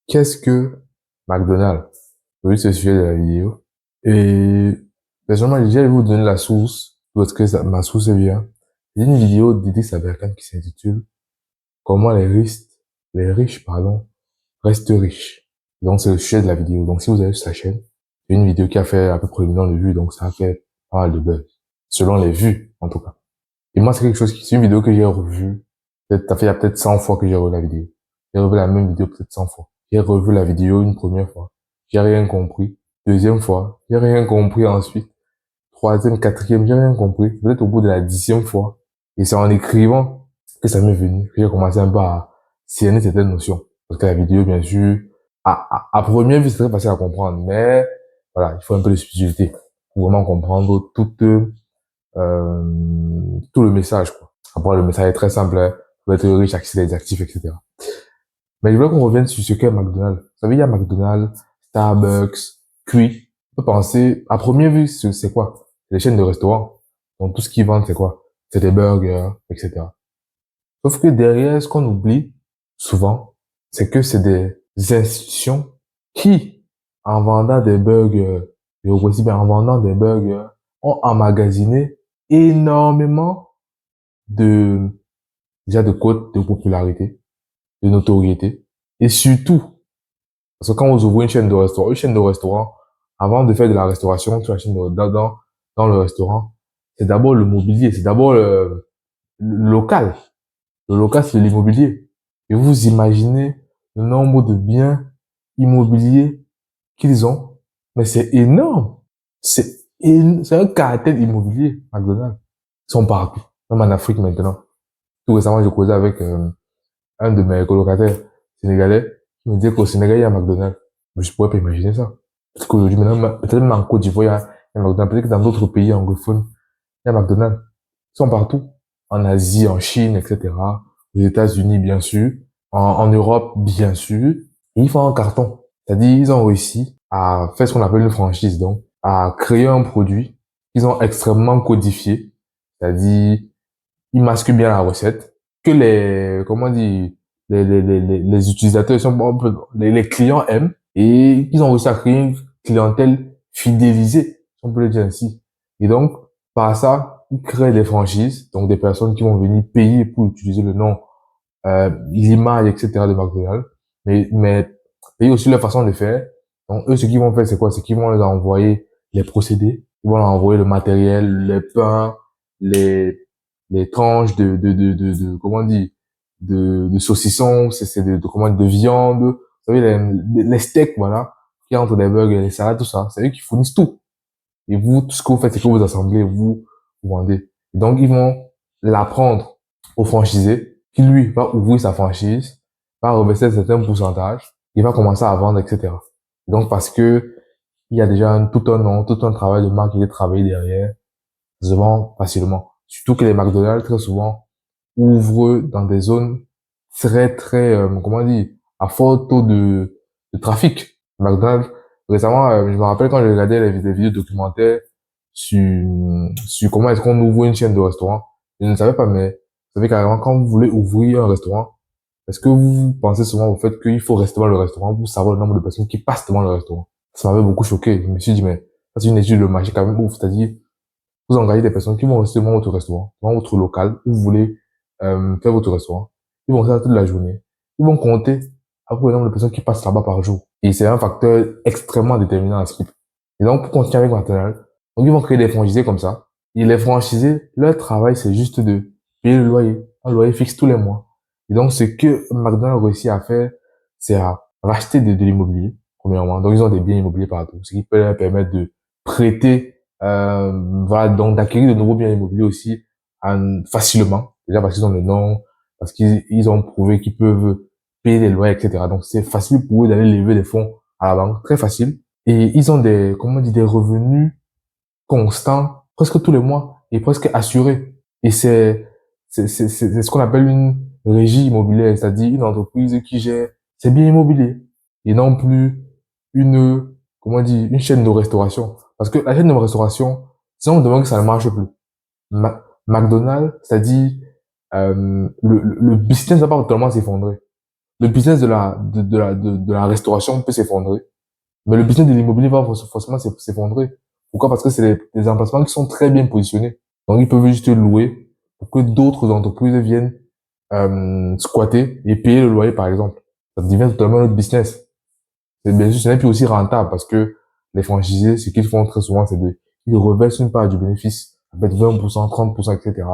Qu'est-ce que McDonald's? Oui, c'est le sujet de la vidéo. Et personnellement, je vais vous donner la source, d'où est-ce que ma source vient. Il y a une vidéo d'Idriss Aberkan qui s'intitule Comment les riches, pardon, restent riches. Donc, c'est le sujet de la vidéo. Donc, si vous allez sur sa chaîne, c'est une vidéo qui a fait à peu près 1 million de vues, donc ça a fait pas mal de buzz. Selon les vues, en tout cas. Et moi, c'est une vidéo que j'ai revue. Il y a peut-être 100 fois que j'ai revu la vidéo. J'ai revu la même vidéo peut-être 100 fois. J'ai revu la vidéo une première fois. J'ai rien compris. Deuxième fois. J'ai rien compris ensuite. Troisième, quatrième, j'ai rien compris. Peut-être au bout de la 10e fois. Et c'est en écrivant que ça m'est venu. Que j'ai commencé un peu à cerner certaines notions. Parce que la vidéo, bien sûr, à première vue, c'est très facile à comprendre. Mais, voilà, il faut un peu de subtilité pour vraiment comprendre tout le message, quoi. Après, le message est très simple, hein. Faut être riche, accéder des actifs, etc. Mais je voulais qu'on revienne sur ce qu'est McDonald's. Vous savez, il y a McDonald's, Starbucks, Quick. On peut penser, à première vue, c'est quoi? C'est des chaînes de restaurants. Donc, tout ce qu'ils vendent, c'est quoi? C'est des burgers, etc. Sauf que derrière, ce qu'on oublie, souvent, c'est que c'est des institutions qui, en vendant des burgers, et aussi bien en vendant des burgers, ont emmagasiné énormément de, déjà de cotes de popularité, de notoriété. Et surtout, parce que quand vous ouvrez une chaîne de restaurant, avant de faire de la restauration sur la chaîne dans le restaurant, c'est d'abord le mobilier, c'est d'abord le local. Le local, c'est l'immobilier. Et vous imaginez le nombre de biens immobiliers qu'ils ont. Mais c'est énorme. C'est un caractère immobilier, McDonald's. Ils sont partout. Même en Afrique maintenant. Tout récemment, je causais avec un de mes colocataires sénégalais qui me disait qu'au Sénégal, il y a un McDonald's. Mais je pourrais pas imaginer ça. Parce qu'aujourd'hui, maintenant, peut-être même en Côte d'Ivoire, il y a un McDonald's. Peut-être que dans d'autres pays anglophones, il y a un McDonald's. Ils sont partout. En Asie, en Chine, etc. Aux États-Unis, bien sûr. En Europe, bien sûr. Et ils font un carton. C'est-à-dire, ils ont réussi à faire ce qu'on appelle une franchise. Donc, à créer un produit qu'ils ont extrêmement codifié. C'est-à-dire, ils masquent bien la recette, que comment dire, les utilisateurs les clients aiment, et ils ont réussi à créer une clientèle fidélisée, si on peut le dire ainsi. Et donc, par ça, ils créent des franchises, donc des personnes qui vont venir payer pour utiliser le nom, l'image, etc. de McDonald's, mais payer aussi leur façon de faire. Donc, eux, ce qu'ils vont faire, c'est quoi? C'est qu'ils vont leur envoyer les procédés, ils vont leur envoyer le matériel, les pains, les, les tranches comment dire, de saucissons, c'est comment dire, de viande, vous savez, les steaks, voilà, qui entre des burgers, les salades, tout ça. C'est eux qui fournissent tout. Et vous, tout ce que vous faites, c'est que vous assemblez, vous vendez. Et donc, ils vont l'apprendre au franchisé, qui lui va ouvrir sa franchise, va reverser un certain pourcentage, il va commencer à vendre, etc. Et donc, parce que il y a déjà tout un nom, tout un travail de marque qui est travaillé derrière, ça se vend facilement. Surtout que les McDonald's, très souvent, ouvrent dans des zones très, comment dire, à fort taux de trafic. McDonald's, récemment, je me rappelle quand je regardais les vidéos documentaires sur comment est-ce qu'on ouvre une chaîne de restaurant. Je ne savais pas, mais vous savez carrément, quand vous voulez ouvrir un restaurant, est-ce que vous pensez souvent au fait qu'il faut rester dans le restaurant pour savoir le nombre de personnes qui passent devant le restaurant? Ça m'avait beaucoup choqué. Je me suis dit, mais ça, c'est une étude de marché quand même ouf. C'est-à-dire, vous engagez des personnes qui vont rester devant votre restaurant, devant votre local, où vous voulez faire votre restaurant. Ils vont rester toute la journée. Ils vont compter après le nombre de personnes qui passent là-bas par jour. Et c'est un facteur extrêmement déterminant à Skip. Et donc, pour continuer avec McDonald's, donc ils vont créer des franchisés comme ça. Et les franchisés, leur travail, c'est juste de payer le loyer. Un loyer fixe tous les mois. Et donc, ce que McDonald's réussit à faire, c'est à racheter de l'immobilier, premièrement. Donc, ils ont des biens immobiliers partout. Ce qui peut leur permettre de prêter, voilà, donc d'acquérir de nouveaux biens immobiliers aussi facilement. Déjà parce qu'ils ont le nom, parce qu'ils ont prouvé qu'ils peuvent payer les loyers, etc. Donc, c'est facile pour eux d'aller lever des fonds à la banque, très facile. Et ils ont comment on dit, des revenus constants, presque tous les mois, et presque assurés. Et c'est ce qu'on appelle une régie immobilière, c'est-à-dire une entreprise qui gère ses biens immobiliers, et non plus comment on dit, une chaîne de restauration. Parce que la chaîne de restauration, si on demande que ça ne marche plus. McDonald's, c'est-à-dire, le business va pas totalement s'effondrer. le business de la restauration peut s'effondrer, mais le business de l'immobilier va forcément s'effondrer. Pourquoi? Parce que c'est des emplacements qui sont très bien positionnés. Donc, ils peuvent juste louer pour que d'autres entreprises viennent squatter et payer le loyer, par exemple. Ça devient totalement notre business. Et bien sûr, ce n'est plus aussi rentable parce que les franchisés, ce qu'ils font très souvent, ils reversent une part du bénéfice, peut-être 20%, 30%, etc.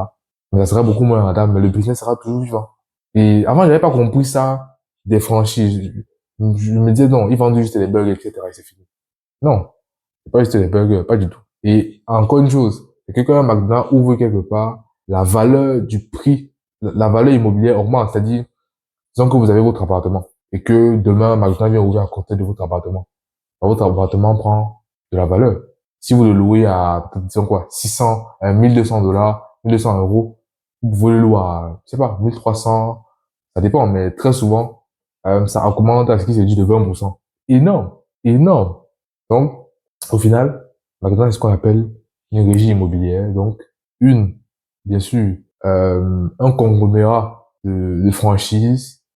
Mais ça sera beaucoup moins rentable, mais le business sera toujours vivant. Et avant, j'avais pas compris ça des franchises. Je me disais, non, ils vendent juste les burgers, etc. et c'est fini. Non, c'est pas juste les burgers, pas du tout. Et encore une chose, c'est que quand un McDonald's ouvre quelque part, la valeur du prix, la valeur immobilière augmente. C'est-à-dire, disons que vous avez votre appartement et que demain, McDonald's vient ouvrir à côté de votre appartement. Votre appartement prend de la valeur. Si vous le louez à, disons quoi, 600, 1200 $, 1200 €, vous pouvez le louer à, je sais pas, 1300, ça dépend, mais très souvent, ça augmente à ce qui se dit de 20%. Énorme, énorme. Donc, au final, McDonald's est ce qu'on appelle une régie immobilière. Donc, une, bien sûr, un conglomérat de franchises